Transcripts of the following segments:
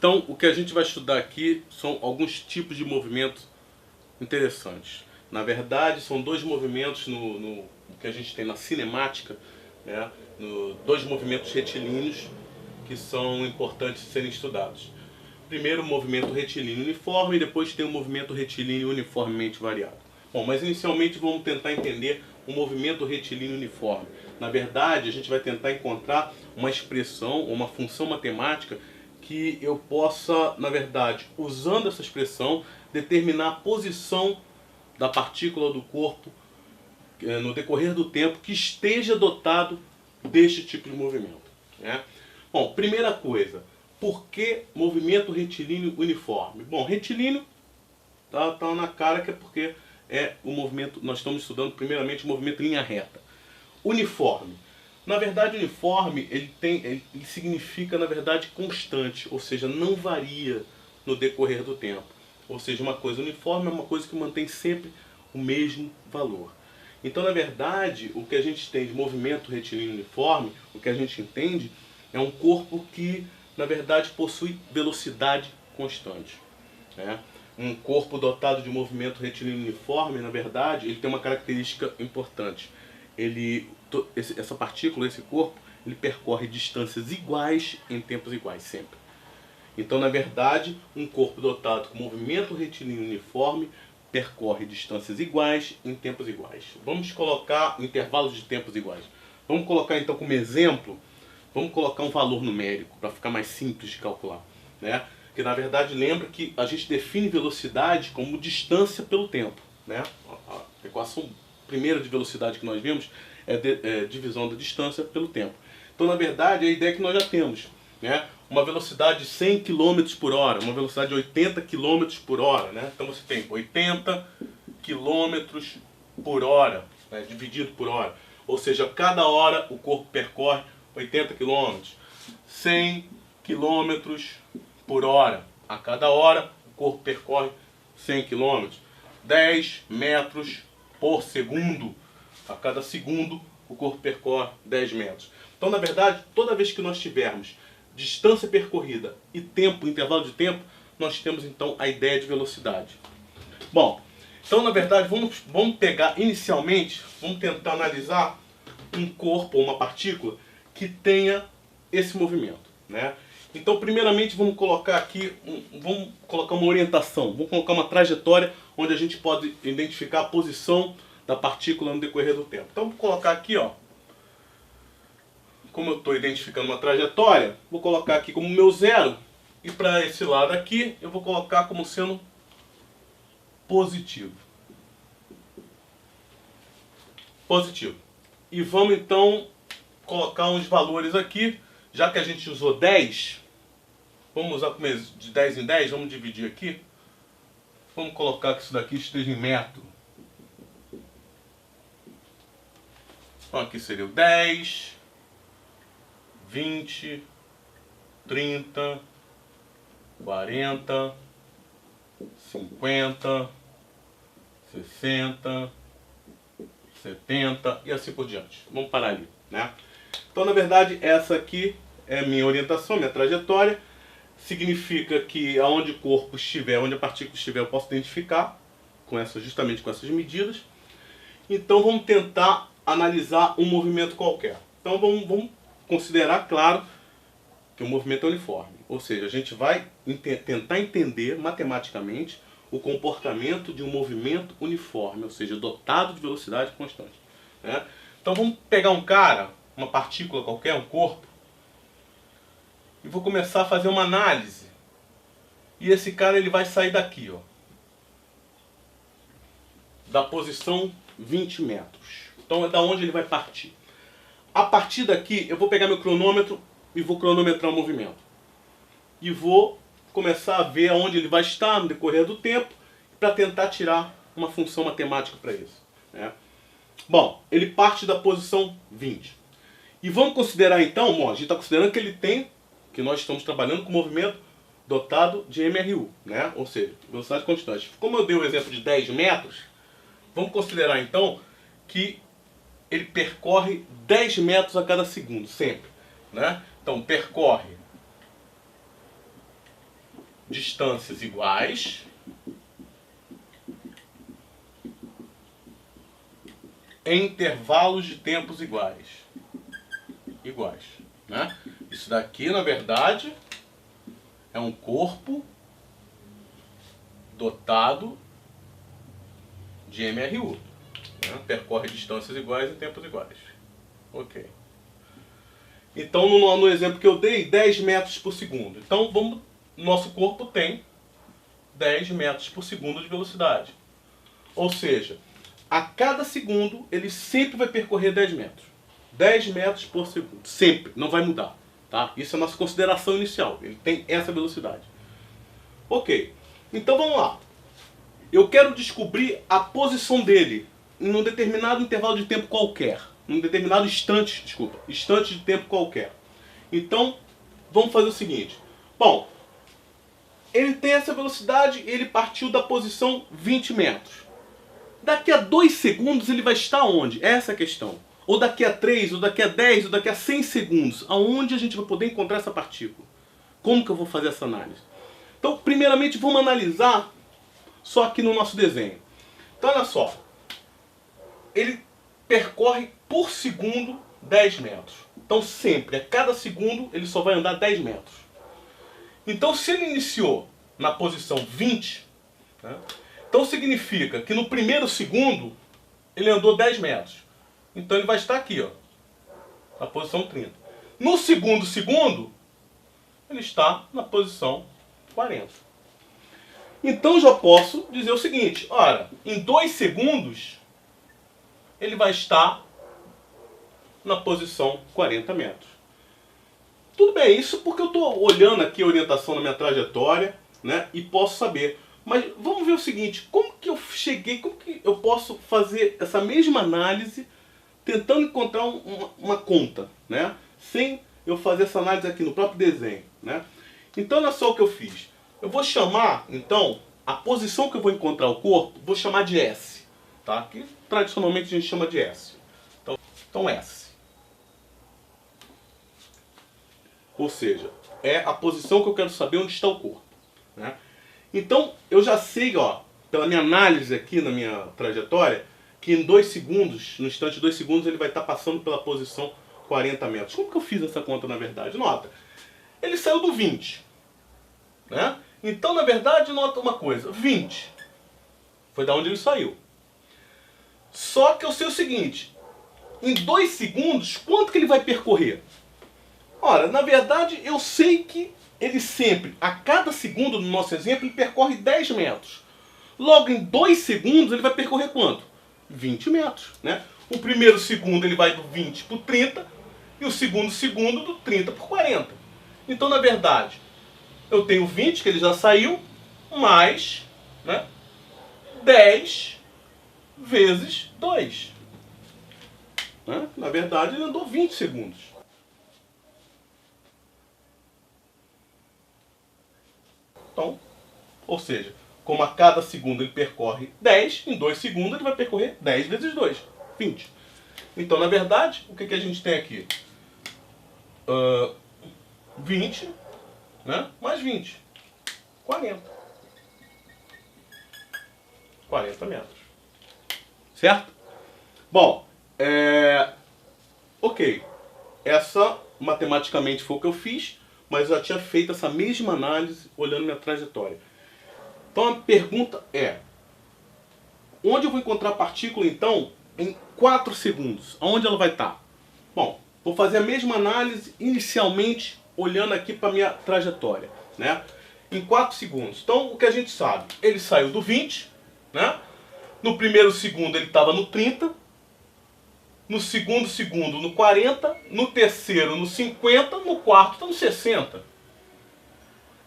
Então, o que a gente vai estudar aqui são alguns tipos de movimentos interessantes. Na verdade, são dois movimentos no que a gente tem na cinemática, né? Dois movimentos retilíneos que são importantes de serem estudados. Primeiro, o movimento retilíneo uniforme e depois tem o movimento retilíneo uniformemente variado. Bom, mas inicialmente vamos tentar entender o movimento retilíneo uniforme. Na verdade, a gente vai tentar encontrar uma expressão, uma função matemática que eu possa, na verdade, usando essa expressão, determinar a posição da partícula do corpo no decorrer do tempo que esteja dotado deste tipo de movimento, né? Bom, primeira coisa, por que movimento retilíneo uniforme? Bom, retilíneo tá na cara que é porque é o movimento, nós estamos estudando primeiramente o movimento em linha reta. Uniforme. Na verdade, uniforme ele significa, na verdade, constante, ou seja, não varia no decorrer do tempo. Ou seja, uma coisa uniforme é uma coisa que mantém sempre o mesmo valor. Então, na verdade, o que a gente tem de movimento retilíneo uniforme, o que a gente entende, é um corpo que, na verdade, possui velocidade constante, né? Um corpo dotado de movimento retilíneo uniforme, na verdade, ele tem uma característica importante. Essa partícula, esse corpo, ele percorre distâncias iguais em tempos iguais, sempre. Então, na verdade, um corpo dotado com movimento retilíneo uniforme percorre distâncias iguais em tempos iguais. Vamos colocar intervalos de tempos iguais. Vamos colocar então como exemplo, vamos colocar um valor numérico para ficar mais simples de calcular, né? Porque na verdade lembra que a gente define velocidade como distância pelo tempo, né? A equação primeira de velocidade que nós vimos é divisão da distância pelo tempo. Então, na verdade, a ideia é que nós já temos, né? Uma velocidade de 100 km por hora, uma velocidade de 80 km por hora, né? Então você tem 80 km por hora, né? Dividido por hora. Ou seja, cada hora o corpo percorre 80 km. 100 km por hora. A cada hora o corpo percorre 100 km. 10 metros por segundo. A cada segundo o corpo percorre 10 metros. Então, na verdade, toda vez que nós tivermos distância percorrida e tempo, intervalo de tempo, nós temos então a ideia de velocidade. Bom, então na verdade vamos pegar inicialmente, vamos tentar analisar um corpo ou uma partícula que tenha esse movimento, né? Então primeiramente vamos colocar aqui, vamos colocar uma orientação, vamos colocar uma trajetória onde a gente pode identificar a posição da partícula no decorrer do tempo. Então vou colocar aqui, ó. Como eu estou identificando uma trajetória, vou colocar aqui como meu zero. E para esse lado aqui, eu vou colocar como sendo positivo. Positivo. E vamos então colocar uns valores aqui. Já que a gente usou 10, vamos usar como de 10 em 10, vamos dividir aqui. Vamos colocar que isso daqui esteja em metro. Então aqui seria o 10... 20, 30, 40, 50, 60, 70 e assim por diante. Vamos parar ali, né? Então, na verdade, essa aqui é a minha orientação, minha trajetória. Significa que aonde o corpo estiver, onde a partícula estiver, eu posso identificar justamente com essas medidas. Então, vamos tentar analisar um movimento qualquer. Então, vamos considerar, claro, que o movimento é uniforme. Ou seja, a gente vai tentar entender matematicamente o comportamento de um movimento uniforme, ou seja, dotado de velocidade constante, né? Então vamos pegar um cara, uma partícula qualquer, um corpo, e vou começar a fazer uma análise. E esse cara ele vai sair daqui, ó, da posição 20 metros. Então é da onde ele vai partir. A partir daqui, eu vou pegar meu cronômetro e vou cronometrar o movimento. E vou começar a ver aonde ele vai estar no decorrer do tempo para tentar tirar uma função matemática para isso, né? Bom, ele parte da posição 20. E vamos considerar então, bom, a gente está considerando que nós estamos trabalhando com movimento dotado de MRU, né? Ou seja, velocidade constante. Como eu dei o exemplo de 10 metros, vamos considerar então que ele percorre 10 metros a cada segundo, sempre, né? Então, percorre distâncias iguais em intervalos de tempos iguais. Né? Isso daqui, na verdade, é um corpo dotado de MRU. Né? Percorre distâncias iguais em tempos iguais. Ok. Então, no exemplo que eu dei, 10 metros por segundo. Então, nosso corpo tem 10 metros por segundo de velocidade. Ou seja, a cada segundo, ele sempre vai percorrer 10 metros. 10 metros por segundo. Sempre. Não vai mudar. Tá? Isso é a nossa consideração inicial. Ele tem essa velocidade. Ok. Então, vamos lá. Eu quero descobrir a posição dele em um determinado intervalo de tempo qualquer. Em um determinado instante de tempo qualquer. Então, vamos fazer o seguinte. Bom, ele tem essa velocidade e ele partiu da posição 20 metros. Daqui a 2 segundos ele vai estar onde? Essa é a questão. Ou daqui a 3, ou daqui a 10, ou daqui a 100 segundos. Aonde a gente vai poder encontrar essa partícula? Como que eu vou fazer essa análise? Então, primeiramente, vamos analisar só aqui no nosso desenho. Então, olha só. Ele percorre por segundo 10 metros. Então, sempre, a cada segundo, ele só vai andar 10 metros. Então, se ele iniciou na posição 20, né, então significa que no primeiro segundo, ele andou 10 metros. Então, ele vai estar aqui, ó, na posição 30. No segundo segundo, ele está na posição 40. Então, já posso dizer o seguinte, olha, em 2 segundos, ele vai estar na posição 40 metros. Tudo bem, isso porque eu estou olhando aqui a orientação na minha trajetória, né, e posso saber. Mas vamos ver o seguinte, como que eu cheguei, como que eu posso fazer essa mesma análise tentando encontrar uma conta, né, sem eu fazer essa análise aqui no próprio desenho, né? Então, olha só o que eu fiz. Eu vou chamar, então, a posição que eu vou encontrar o corpo, vou chamar de S. Tá? Que tradicionalmente a gente chama de S. Então S. Ou seja, é a posição que eu quero saber onde está o corpo. Né? Então, eu já sei, ó, pela minha análise aqui na minha trajetória, que em 2 segundos, no instante de 2 segundos, ele vai estar passando pela posição 40 metros. Como que eu fiz essa conta, na verdade? Nota, ele saiu do 20. Né? Então, na verdade, nota uma coisa. 20 foi da onde ele saiu. Só que eu sei o seguinte. Em 2 segundos, quanto que ele vai percorrer? Ora, na verdade, eu sei que ele sempre, a cada segundo, no nosso exemplo, ele percorre 10 metros. Logo, em 2 segundos, ele vai percorrer quanto? 20 metros. Né? O primeiro segundo ele vai do 20 para o 30 e o segundo do 30 para o 40. Então, na verdade, eu tenho 20, que ele já saiu, mais, né, 10 vezes 2. Né? Na verdade, ele andou 20 segundos. Então, ou seja, como a cada segundo ele percorre 10, em 2 segundos ele vai percorrer 10 vezes 2, 20. Então, na verdade, o que a gente tem aqui? 20, né? Mais 20. 40. 40 metros. Certo? Bom, ok. Essa, matematicamente, foi o que eu fiz, mas eu já tinha feito essa mesma análise olhando minha trajetória. Então a pergunta é, onde eu vou encontrar a partícula, então, em 4 segundos? Aonde ela vai estar? Bom, vou fazer a mesma análise inicialmente, olhando aqui para a minha trajetória, né? Em 4 segundos. Então, o que a gente sabe? Ele saiu do 20, né? No primeiro segundo ele estava no 30, no segundo segundo no 40, no terceiro no 50, no quarto está no 60.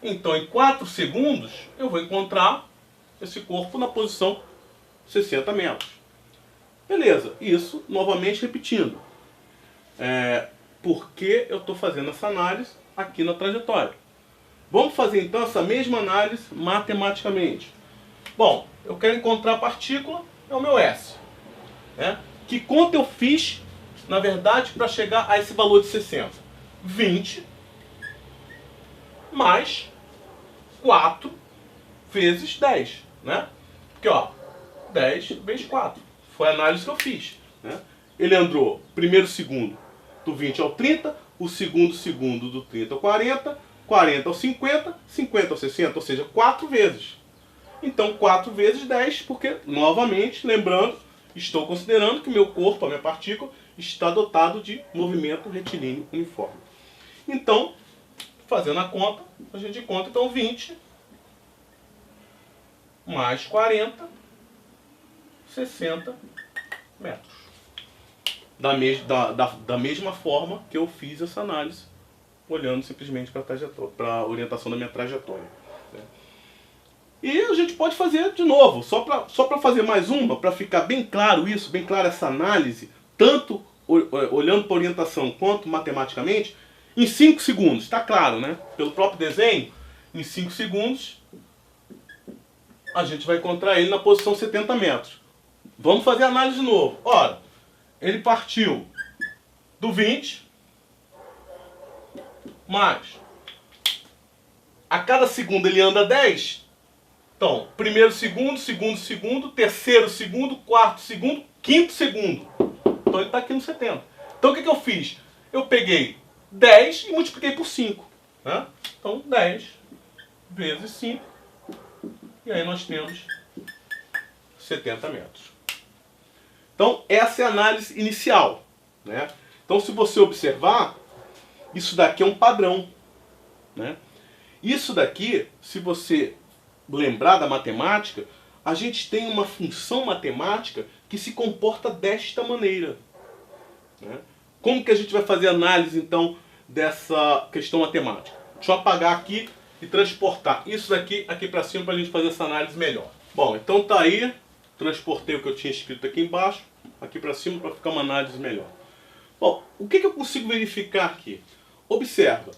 Então, em 4 segundos, eu vou encontrar esse corpo na posição 60 metros. Beleza, isso novamente repetindo. Por que eu estou fazendo essa análise aqui na trajetória? Vamos fazer então essa mesma análise matematicamente. Bom, eu quero encontrar a partícula, é o meu S. Né? Que conta eu fiz, na verdade, para chegar a esse valor de 60? 20 mais 4 vezes 10, né? Porque, ó, 10 vezes 4. Foi a análise que eu fiz, né? Ele andou primeiro segundo do 20 ao 30, o segundo do 30 ao 40, 40 ao 50, 50 ao 60, ou seja, 4 vezes. Então 4 vezes 10, porque, novamente, lembrando, estou considerando que meu corpo, a minha partícula, está dotado de movimento retilíneo uniforme. Então, fazendo a conta, a gente conta então 20 mais 40, 60 metros. Da mesma forma que eu fiz essa análise, olhando simplesmente para a orientação da minha trajetória. Né? E a gente pode fazer de novo, só para fazer mais uma, para ficar bem claro isso, bem clara essa análise, tanto olhando para a orientação quanto matematicamente, em 5 segundos, está claro, né? Pelo próprio desenho, em 5 segundos, a gente vai encontrar ele na posição 70 metros. Vamos fazer a análise de novo. Ora, ele partiu do 20, mas a cada segundo ele anda 10. Então, primeiro segundo, terceiro segundo, quarto segundo, quinto segundo. Então ele está aqui no 70. Então o que eu fiz? Eu peguei 10 e multipliquei por 5. Né? Então 10 vezes 5. E aí nós temos 70 metros. Então essa é a análise inicial. Né? Então se você observar, isso daqui é um padrão. Né? Isso daqui, se você lembrar da matemática, a gente tem uma função matemática que se comporta desta maneira. Né? Como que a gente vai fazer análise, então, dessa questão matemática? Deixa eu apagar aqui e transportar isso daqui aqui para cima para a gente fazer essa análise melhor. Bom, então tá aí. Transportei o que eu tinha escrito aqui embaixo, aqui para cima, para ficar uma análise melhor. Bom, o que eu consigo verificar aqui? Observa.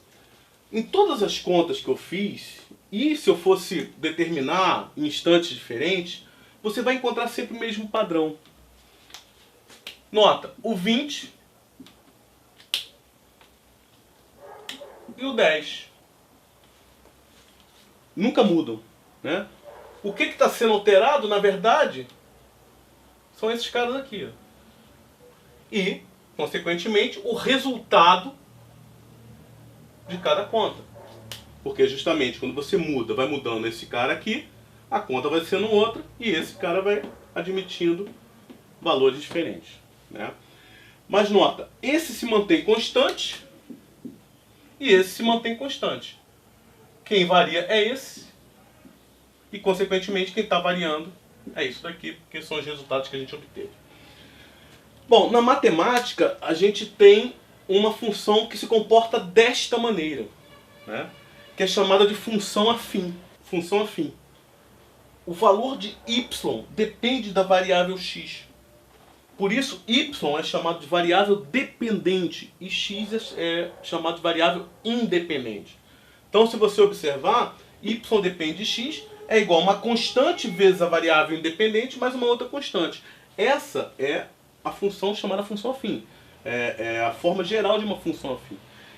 Em todas as contas que eu fiz, e se eu fosse determinar em instantes diferentes, você vai encontrar sempre o mesmo padrão. Nota, o 20 e o 10 nunca mudam. Né? O que está sendo alterado, na verdade, são esses caras aqui. E, consequentemente, o resultado de cada conta. Porque justamente quando você muda, vai mudando esse cara aqui, a conta vai sendo outra e esse cara vai admitindo valores diferentes. Né? Mas nota, esse se mantém constante e esse se mantém constante. Quem varia é esse e, consequentemente, quem está variando é isso daqui, porque são os resultados que a gente obteve. Bom, na matemática, a gente tem uma função que se comporta desta maneira. Né? Que é chamada de função afim. Função afim. O valor de y depende da variável x. Por isso, y é chamado de variável dependente e x é chamado de variável independente. Então, se você observar, y depende de x é igual a uma constante vezes a variável independente mais uma outra constante. Essa é a função chamada função afim. É a forma geral de uma função afim.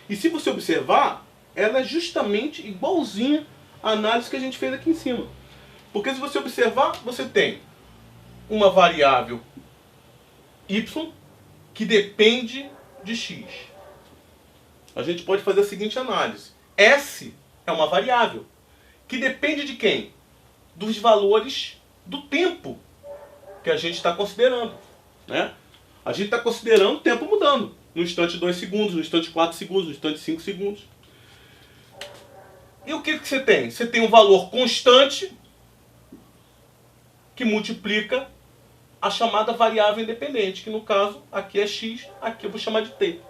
E se você observar, ela é justamente igualzinha à análise que a gente fez aqui em cima. Porque se você observar, você tem uma variável y que depende de x. A gente pode fazer a seguinte análise. S é uma variável que depende de quem? Dos valores do tempo que a gente está considerando. Né? A gente está considerando o tempo mudando. No instante 2 segundos, no instante 4 segundos, no instante 5 segundos. E o que você tem? Você tem um valor constante que multiplica a chamada variável independente, que no caso aqui é x, aqui eu vou chamar de t.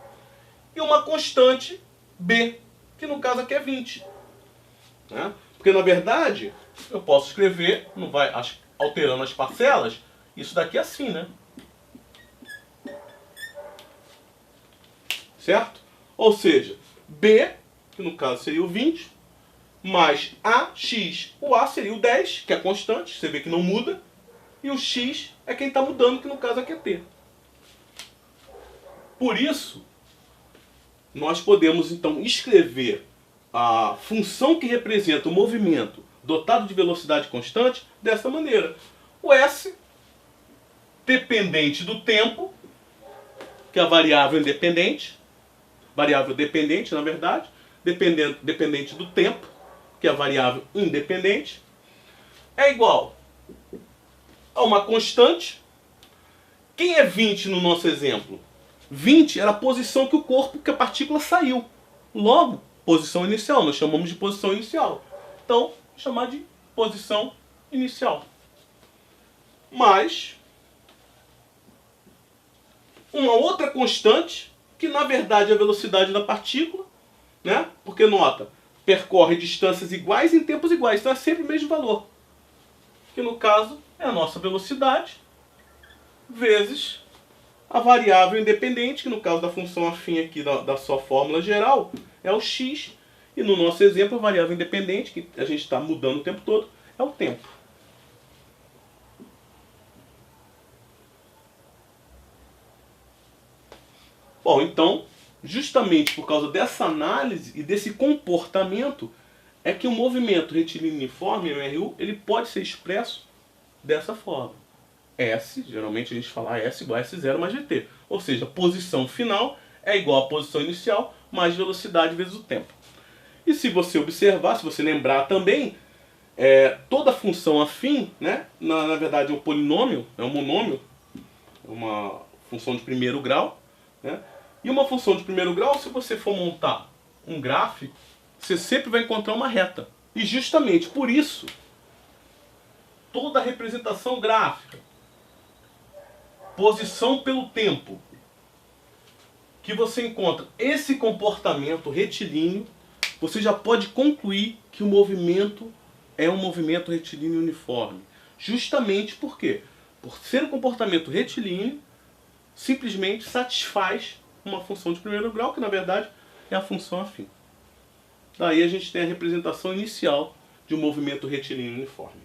E uma constante b, que no caso aqui é 20. Né? Porque na verdade eu posso escrever, não vai alterando as parcelas, isso daqui é assim, né? Certo? Ou seja, b, que no caso seria o 20, mais AX. O A seria o 10, que é constante, você vê que não muda. E o X é quem está mudando, que no caso aqui é T. Por isso, nós podemos então escrever a função que representa o movimento dotado de velocidade constante dessa maneira. O S dependente do tempo, que é a variável independente, variável dependente, na verdade, dependente do tempo, que é a variável independente, é igual a uma constante. Quem é 20 no nosso exemplo? 20 era a posição que que a partícula saiu. Logo, posição inicial, nós chamamos de posição inicial. Então, vou chamar de posição inicial. Mais uma outra constante, que na verdade é a velocidade da partícula, né? Porque nota, percorre distâncias iguais em tempos iguais, então é sempre o mesmo valor. Que no caso é a nossa velocidade vezes a variável independente, que no caso da função afim aqui da sua fórmula geral é o x, e no nosso exemplo a variável independente, que a gente está mudando o tempo todo, é o tempo. Bom, então, justamente por causa dessa análise e desse comportamento, é que o movimento retilíneo uniforme, MRU, ele pode ser expresso dessa forma. S, geralmente a gente fala S igual a S0 mais GT. Ou seja, a posição final é igual à posição inicial mais velocidade vezes o tempo. E se você observar, se você lembrar também, toda função afim, né, na verdade é um polinômio, é um monômio, é uma função de primeiro grau, né? E uma função de primeiro grau, se você for montar um gráfico, você sempre vai encontrar uma reta. E justamente por isso, toda a representação gráfica, posição pelo tempo, que você encontra esse comportamento retilíneo, você já pode concluir que o movimento é um movimento retilíneo uniforme. Justamente por quê? Por ser um comportamento retilíneo, simplesmente satisfaz uma função de primeiro grau, que na verdade é a função afim. Daí a gente tem a representação inicial de um movimento retilíneo uniforme.